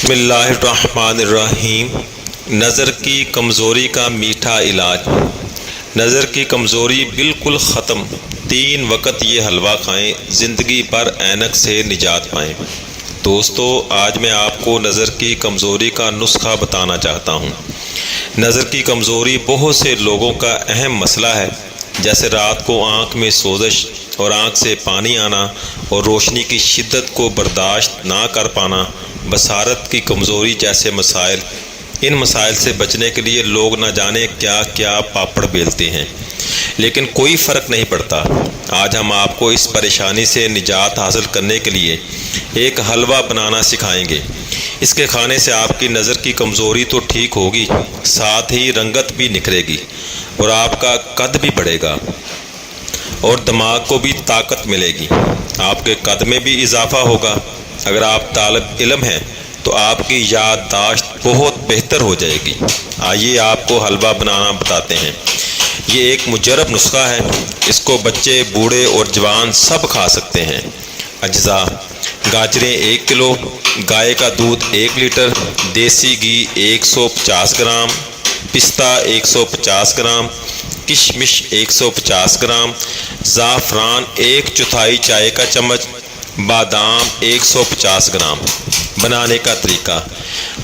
بسم اللہ الرحمن الرحیم۔ نظر کی کمزوری کا میٹھا علاج۔ نظر کی کمزوری بالکل ختم۔ 3 وقت یہ حلوہ کھائیں، زندگی بھر اینک سے نجات پائیں۔ دوستو، آج میں آپ کو نظر کی کمزوری کا نسخہ بتانا چاہتا ہوں۔ نظر کی کمزوری بہت سے لوگوں کا اہم مسئلہ ہے، جیسے رات کو آنکھ میں سوزش اور آنکھ سے پانی آنا اور روشنی کی شدت کو برداشت نہ کر پانا، بصارت کی کمزوری جیسے مسائل۔ ان مسائل سے بچنے کے لیے لوگ نہ جانے کیا کیا پاپڑ بیلتے ہیں، لیکن کوئی فرق نہیں پڑتا۔ آج ہم آپ کو اس پریشانی سے نجات حاصل کرنے کے لیے ایک حلوہ بنانا سکھائیں گے۔ اس کے کھانے سے آپ کی نظر کی کمزوری تو ٹھیک ہوگی، ساتھ ہی رنگت بھی نکھرے گی اور آپ کا قد بھی بڑھے گا اور دماغ کو بھی طاقت ملے گی۔ آپ کے قد میں بھی اضافہ ہوگا۔ اگر آپ طالب علم ہیں تو آپ کی یادداشت بہت بہتر ہو جائے گی۔ آئیے آپ کو حلوہ بنانا بتاتے ہیں۔ یہ ایک مجرب نسخہ ہے، اس کو بچے، بوڑھے اور جوان سب کھا سکتے ہیں۔ اجزاء: گاجریں 1 کلو، گائے کا دودھ 1 لیٹر، دیسی گھی 150 گرام، پستہ 150 گرام، کشمش 150 گرام، زعفران 1/4 چائے کا چمچ، بادام 150 گرام۔ بنانے کا طریقہ: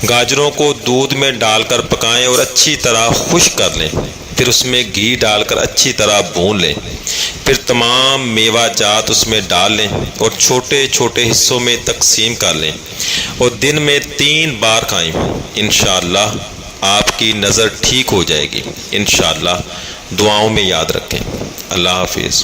گاجروں کو دودھ میں ڈال کر پکائیں اور اچھی طرح خشک کر لیں، پھر اس میں گھی ڈال کر اچھی طرح بھون لیں، پھر تمام میوہ جات اس میں ڈال لیں اور چھوٹے چھوٹے حصوں میں تقسیم کر لیں اور دن میں 3 بار کھائیں۔ انشاءاللہ آپ کی نظر ٹھیک ہو جائے گی۔ انشاءاللہ دعاؤں میں یاد رکھیں۔ اللہ حافظ۔